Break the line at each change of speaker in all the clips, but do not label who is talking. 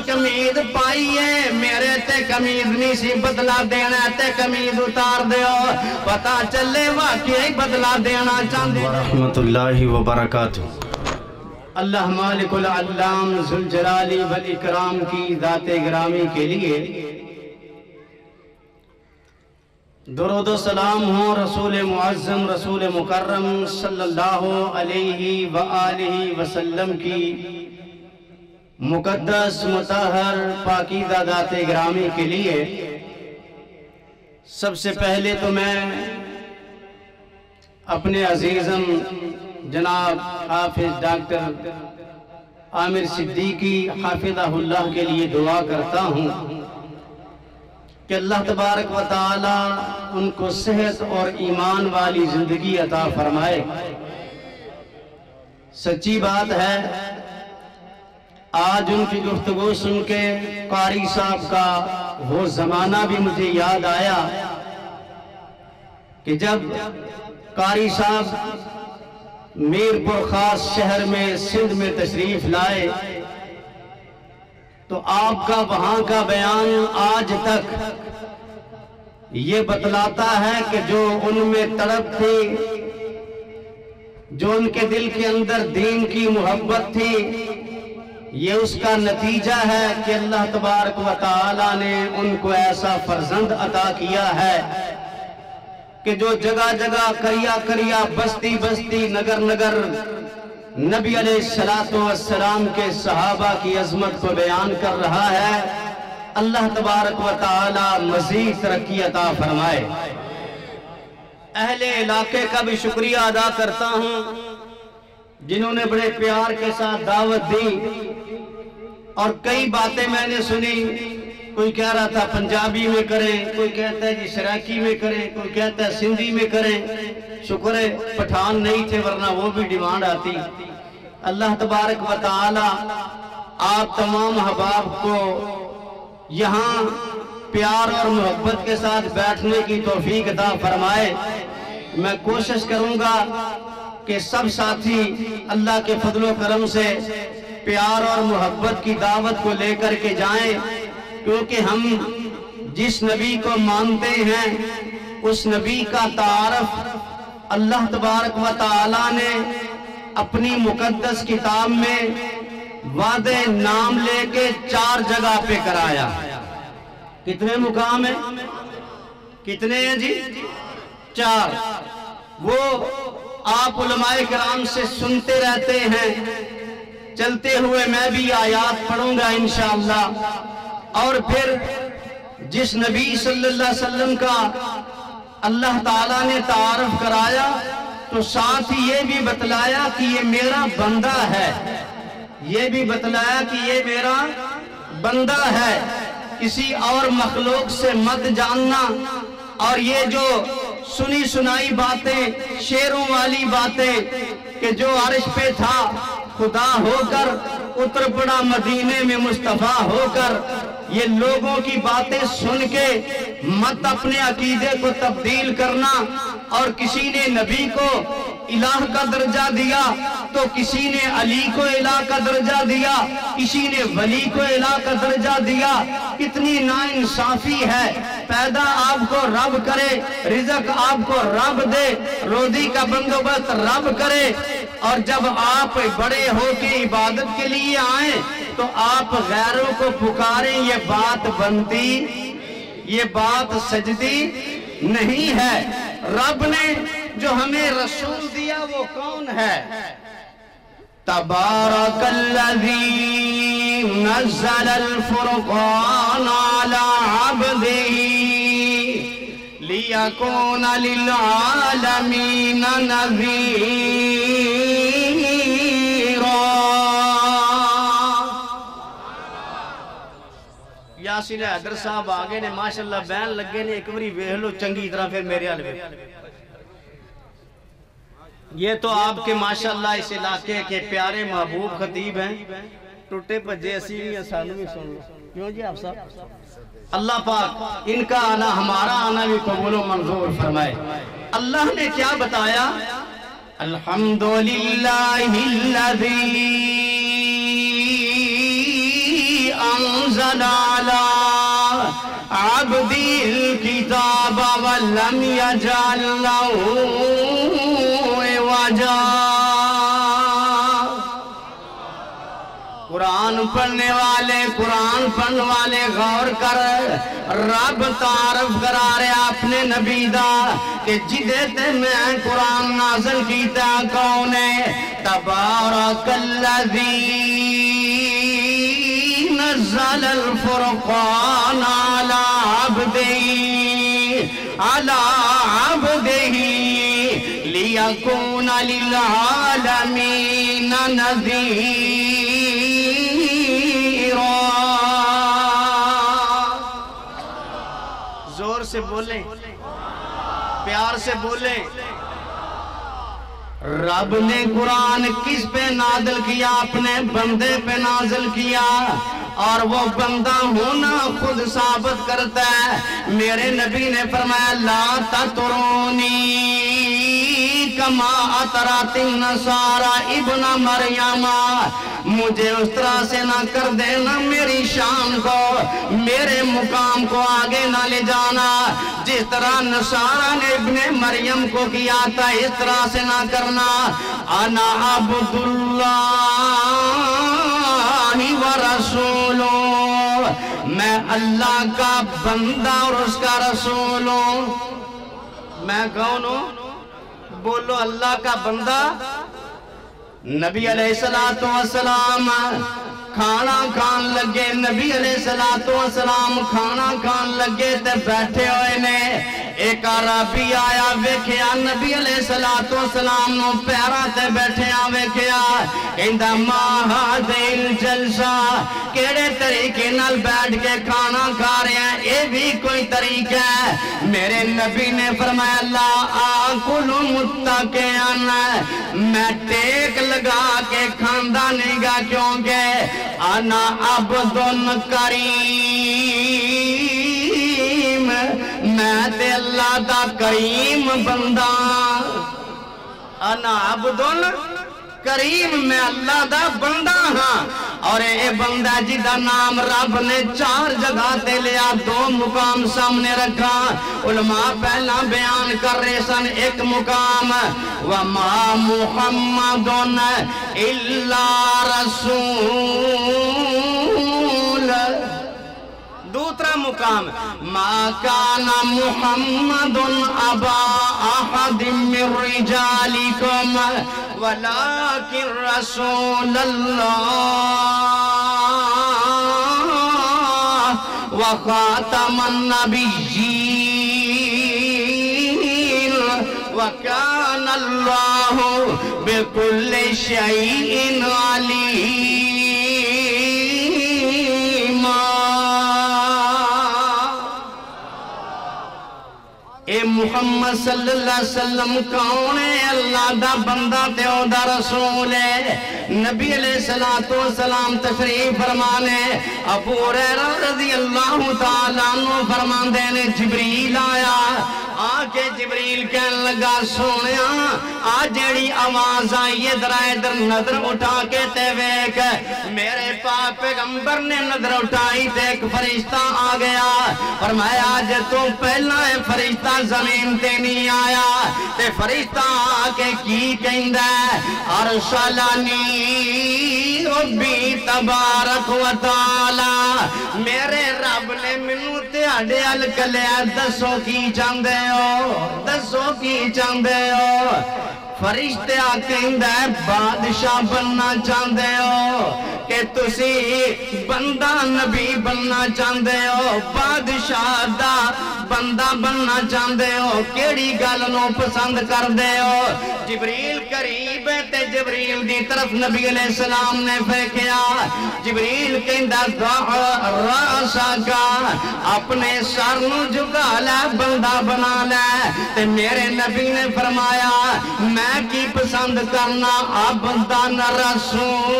کمید پائی ہے میرے تے کمید نہیں سی بدلا دینا تے کمید اتار دیو پتا چلے واقعی بدلا دینا چاندے
ورحمت اللہ وبرکاتہ۔
اللہ مالک العلام ذوالجلال والاکرام کی ذات گرامی کے لیے درود و سلام ہوں رسول معظم رسول مکرم صلی اللہ علیہ وآلہ وسلم کی مقدس مطہر پاکیزہ ذات گرامی کے لیے۔ سب سے پہلے تو میں اپنے عزیزم جناب حافظ ڈاکٹر عامر صدیقی حافظہ اللہ کے لیے دعا کرتا ہوں کہ اللہ تبارک و تعالی ان کو صحت اور ایمان والی زندگی عطا فرمائے۔ سچی بات ہے آج ان کی گفتگو سن کے قاری صاحب کا وہ زمانہ بھی مجھے یاد آیا کہ جب قاری صاحب میرپور خاص شہر میں سندھ میں تشریف لائے تو آپ کا وہاں کا بیان آج تک یہ بتلاتا ہے کہ جو ان میں تڑپ تھی جو ان کے دل کے اندر دین کی محبت تھی یہ اس کا نتیجہ ہے کہ اللہ تبارک و تعالی نے ان کو ایسا فرزند عطا کیا ہے کہ جو جگہ جگہ کریا کریا بستی بستی نگر نگر نبی علیہ السلام کے صحابہ کی عظمت کو بیان کر رہا ہے۔ اللہ تبارک و تعالی مزید ترقی عطا فرمائے۔ اہل علاقے کا بھی شکریہ ادا کرتا ہوں جنہوں نے بڑے پیار کے ساتھ دعوت دی اور کئی باتیں میں نے سنی۔ کوئی کہہ رہا تھا پنجابی میں کریں، کوئی کہتا ہے جی سرائکی میں کریں، کوئی کہتا ہے سندھی میں کریں۔ شکر ہے پٹھان نہیں تھے ورنہ وہ بھی ڈیمانڈ آتی۔ اللہ تبارک و تعالی آپ تمام احباب کو یہاں پیار اور محبت کے ساتھ بیٹھنے کی توفیق عطا فرمائے۔ میں کوشش کروں گا کہ سب ساتھی اللہ کے فضل و کرم سے پیار اور محبت کی دعوت کو لے کر کے جائیں، کیونکہ ہم جس نبی کو مانتے ہیں اس نبی کا تعارف اللہ تبارک و تعالی نے اپنی مقدس کتاب میں وعدے نام لے کے 4 جگہ پہ کرایا۔ کتنے مقام ہیں؟ کتنے ہیں جی؟ 4۔ وہ آپ علماء کرام سے سنتے رہتے ہیں، چلتے ہوئے میں بھی آیات پڑھوں گا انشاءاللہ۔ اور پھر جس نبی صلی اللہ علیہ وسلم کا اللہ تعالیٰ نے تعارف کرایا تو ساتھ ہی یہ بھی بتلایا کہ یہ میرا بندہ ہے، یہ بھی بتلایا کہ یہ میرا بندہ ہے، کسی اور مخلوق سے مت جاننا۔ اور یہ جو سنی سنائی باتیں شعروں والی باتیں کہ جو عرش پہ تھا خدا ہو کر اتر پڑا مدینے میں مصطفیٰ ہو کر، یہ لوگوں کی باتیں سن کے مت اپنے عقیدے کو تبدیل کرنا۔ اور کسی نے نبی کو الہ کا درجہ دیا تو کسی نے علی کو الہ کا درجہ دیا، کسی نے ولی کو الہ کا درجہ دیا۔ کتنی ناانصافی ہے۔ پیدا آپ کو رب کرے، رزق آپ کو رب دے، روزی کا بندوبست رب کرے، اور جب آپ بڑے ہو کے عبادت کے لیے آئیں تو آپ غیروں کو پکاریں، یہ بات بنتی، یہ بات سجدی نہیں ہے۔ رب نے جو ہمیں رسول دیا وہ کون ہے؟ تبارک الذی نزل الفرقان علی عبدہ لیکون للعالمین نذیرا۔ یاسین حیدر صاحب آگے نے ماشاءاللہ بین لگے نے، ایک بری ویکھ لو چنگی طرح پھر میرے حال میں۔ یہ تو آپ کے ماشاءاللہ اس علاقے کے پیارے محبوب خطیب ہیں، ٹوٹے پجے اسی بھی سانو بھی سن لو، کیوں جی آپ صاحب؟ اللہ پاک ان کا آنا ہمارا آنا بھی قبول و منظور فرمائے۔ اللہ نے کیا بتایا؟ الحمدللہ الذی انزل علی عبدی الکتاب ولم یجعل لہ عوجا۔ قرآن پڑھنے والے غور کر، رب تعارف کرا رہے اپنے نبی دا کہ جدے تے میں قرآن نازل کیتا کون ہے؟ تبارک الذی نزل الفرقان علی عبدہ لیکون للعالمین نذیرا۔ زور سے بولیں، پیار سے بولیں۔ رب نے قرآن کس پہ نازل کیا؟ اپنے بندے پہ نازل کیا، اور وہ بندہ ہونا خود ثابت کرتا ہے۔ میرے نبی نے فرمایا لا تطرونی کما اطرت النصارى ابن مریم، مجھے اس طرح سے نہ کر دینا، میری شان کو، میرے مقام کو آگے نہ لے جانا۔ جس طرح نصارہ نے ابن مریم کو کیا تھا اس طرح سے نہ کرنا۔ انا عبد اللہ ورسولو، میں اللہ کا بندہ اور اس کا رسول ہوں۔ میں کون ہوں؟ بولو اللہ کا بندہ۔ نبی علیہ السلام کھانا کھان لگے، نبی علیہ السلام کھانا کھان لگے تے بیٹھے ہوئے نے، ایک عربی آیا ویکھیا نبی علیہ السلام نو پیرا تے بیٹھے ویکھیا، کہندا ما ہذا الجلسہ، کیڑے طریقے نال بیٹھ کے کھانا کھا رہے ہیں، اے بھی کوئی طریقہ ہے؟ میرے نبی نے فرمایا لا آکل متکئا، میں ٹیک لگا کے کھاندا نہیں گا، کیونکہ انا عبد کریم، میں تے اللہ دا کریم بندہ۔ انا عبد کریم، میں اللہ دا بندہ ہاں۔ اور اے بندہ جدا نام رب نے 4 جگہ تے لیا، 2 مقام سامنے رکھا۔ علماء پہلا بیان کر رہے سن ایک مقام وَمَا مُحَمَّدٌ إِلَّا رَسُولٌ، دوسرا مقام ما كان محمد أبا أحد من رجالكم ولكن رسول الله وخاتم النبيين وكان الله بكل شيء عليما۔ اے محمد صلی اللہ علیہ وسلم کون ہے؟ اللہ دا بندہ تے او دا رسول ہے۔ نبی علیہ السلام تشریف فرمانے، ابو ہریرہ رضی اللہ تعالیٰ عنہ فرماندے نے جبریل آیا، آکے جبریل کہنے لگا سونیا آ جیڑی آواز آئی ادھر نظر اٹھا کے تے ویک، میرے پاک پیغمبر نے نظر اٹھائی تے ایک فرشتہ آ گیا، فرمایا آج تو پہلا ہے فرشتہ زمین تے نہیں آیا، تے فرشتہ آکے کی کہندہ ہے ارسلنی ربی تبارک و تعالی، میرے رب نے منو تیاڑے الکلیا دسو کی چاندے ہو، دسو کی چاندے ہو؟ فرشتے آکھیں ہے بادشاہ بننا چاندے ہو کہ تسی بندہ نبی بننا چاندے ہو، بادشاہ دا بندہ بننا چاندے ہو، کیڑی گل نو پسند کر دے ہو؟ جبریل قریب ہے تے جبریل دی طرف نبی علیہ السلام نے پھینکیا، جبریل کہندا راسا کا اپنے سر نو جھکا لے بندہ بنا لے، تے میرے نبی نے فرمایا میں کی پسند کرنا عبدان رسولا،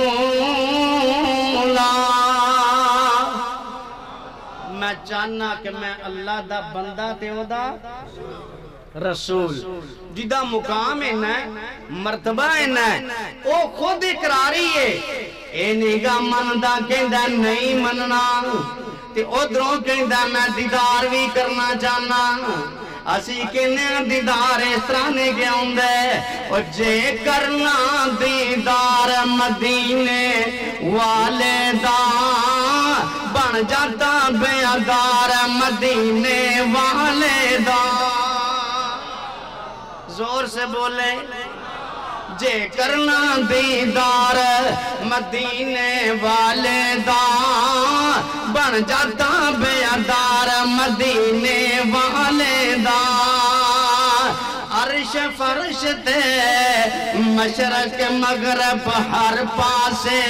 میں چاہنا کہ میں اللہ دا بندہ تے او دا رسول، جدہ مقام ہے نا مرتبہ ہے نا، او خود اقراری ہے اے نگا مندا کہندا نہیں مننا تے ادھروں کہندا میں دیدار بھی کرنا چاہنا اسی کہنے دیدار اس طرح نے گیا ہوں اور جے کرنا دیدار مدینے والے دا بن جاتا بیادار مدینے والے دا زور سے بولے جے کرنا دیدار مدینے والے دا بن جاتا بیادار مدینے والے دا عرش فرش تے مشرق مغرب ہر پاسے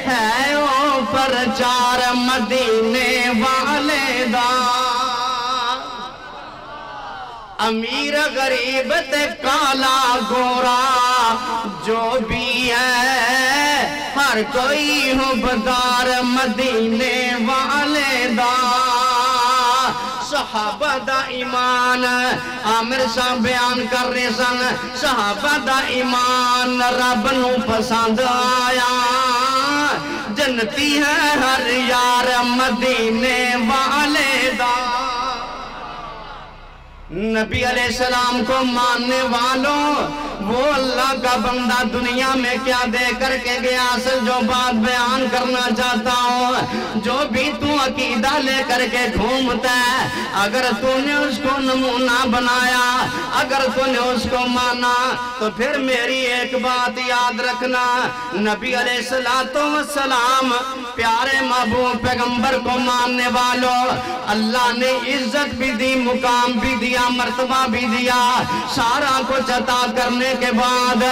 ہے او پرچار مدینے والے دا امیر غریب تے کالا گورا جو بھی ہے ہر کوئی حبدار مدینے والے دا صحابہ دا ایمان عامر صاحب بیان کر رہے سن صحابہ دا ایمان رب نو پسند آیا جنتی ہے ہر یار مدینے والے دا نبی علیہ السلام کو ماننے والوں وہ اللہ کا بندہ دنیا میں کیا دے کر کے گیا اصل جو بات بیان کرنا چاہتا ہوں جو بھی تو عقیدہ لے کر کے گھومتا ہے اگر تو نے اس کو نمونہ بنایا اگر تو نے اس کو مانا تو پھر میری ایک بات یاد رکھنا نبی علیہ السلام پیارے محبوب پیغمبر کو ماننے والوں اللہ نے عزت بھی دی مقام بھی دیا مرتبہ بھی دیا سارا کچھ عطا کرنے کے بعد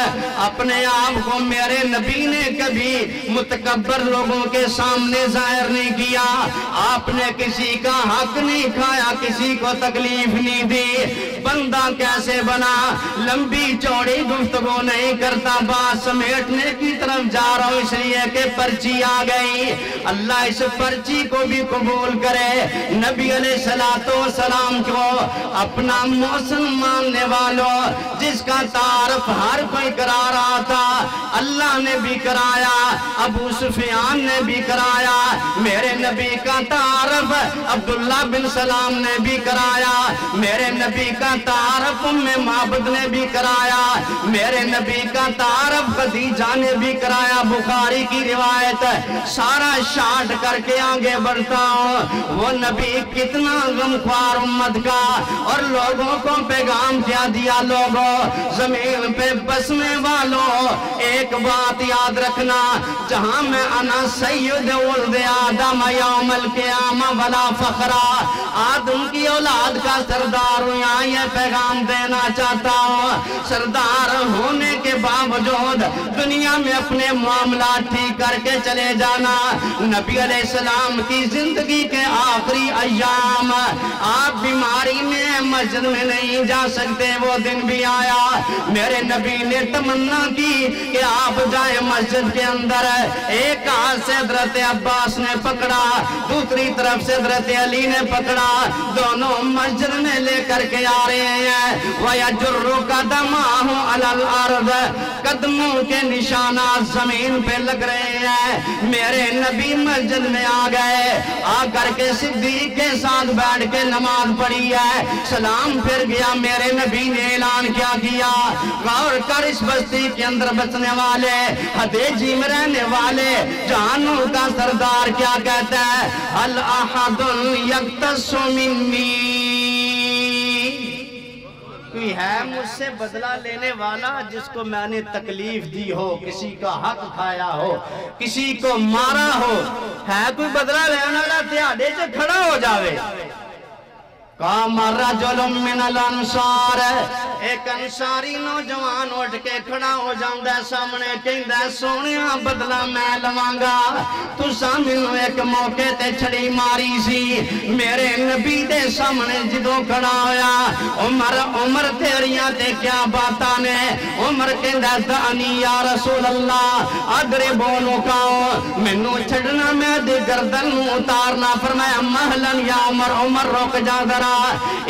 اپنے آپ کو میرے نبی نے کبھی متکبر لوگوں کے سامنے ظاہر نہیں کیا آپ نے کسی کا حق نہیں کھایا کسی کو تکلیف نہیں دی بندہ کیسے بنا لمبی چوڑی گفتگو نہیں کرتا بات سمیٹنے کی طرف جا رہا ہوں اس لیے کہ پرچی آ گئی اللہ اس پرچی کو بھی قبول کرے نبی علیہ السلام کو اپنا محسن ماننے والوں جس کا تعارف ہر کوئی کرا رہا تھا اللہ نے بھی کرایا ابو سفیان نے بھی کرایا میرے نبی کا تعارف عبداللہ بن سلام نے بھی کرایا میرے نبی کا تعارف ام معبد نے بھی کرایا میرے نبی کا تعارف خدیجہ نے بھی کرایا بخاری کی روایت سارا شاٹ کر کے آگے بڑھتا ہوں وہ نبی کتنا غمخوار امت کا اور لوگوں کو پیغام کیا دیا لوگوں زمین پہ بسنے والوں ایک بات یاد رکھنا جہاں میں انا سید ولد آدم یوم القیامہ ولا فخرا آدم کی اولاد کا سردار ہوں یہاں یہ پیغام دینا چاہتا ہوں سردار ہونے کے باوجود دنیا میں اپنے معاملات ٹھیک کر کے چلے جانا نبی علیہ السلام کی زندگی کے آخری ایام آپ بیماری میں مسجد میں نہیں جا سکتے وہ دن بھی آیا میرے نبی نے تمنا کی کہ آپ جائیں مسجد کے اندر ایک ہاتھ سے حضرت عباس نے پکڑا دوسری طرف سے حضرت علی نے پکڑا دونوں مسجد میں لے کر کے آ رہے ہیں وَيَجُرُّ قَدَمَاهُ عَلَى الْأَرْضِ قدموں کے نشانات زمین پہ لگ رہے ہیں میرے نبی مسجد میں آ گئے آ کر کے صدیق کے ساتھ بیٹھ کے نماز پڑھی ہے سلام پھر گیا میرے نبی نے اعلان کیا غور کر اس بستی کے اندر بسنے والے حدیجی میں رہنے والے جہانوں کا سردار کیا کہتا ہے هل احد یقتص منی کوئی ہے مجھ سے بدلہ لینے والا جس کو میں نے تکلیف دی ہو کسی کا حق کھایا ہو کسی کو مارا ہو ہے کوئی بدلہ لینے والا تیادے سے کھڑا ہو جاوے قام رجل من الانصار ایک انصاری نوجوان اٹھ کے کھڑا ہو جاندہ سامنے کہندہ سونیاں بدلہ میں لوانگا تو سامنے ایک موقع تے چھڑی ماری سی میرے نبی دے سامنے جدو کھڑا ہویا عمر تیریاں تے کیا باتا نے عمر کہندہ دعنی یا رسول اللہ اگرے بولو کاؤ منو چھڑنا میں دے گردن اتارنا فرمایا محلن یا عمر روک جا درا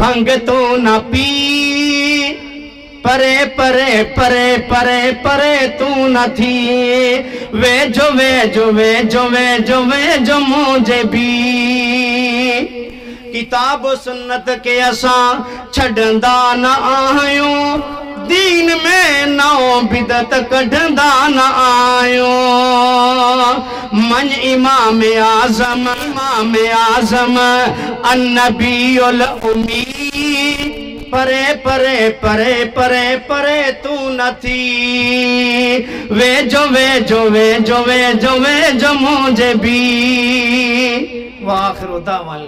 بھنگ تو نہ پی پرے پرے پرے پرے پرے تو نہ تھی ویجو مجھے بھی کتاب و سنت کے اساں چھڑندہ نہ آیوں دین میں نو بدت کڑھندہ نہ آیوں من امام اعظم النبی الامی پرے پرے پرے پرے پرے تو نہ تھی ویجو مجھے بھی وآخر دعوانا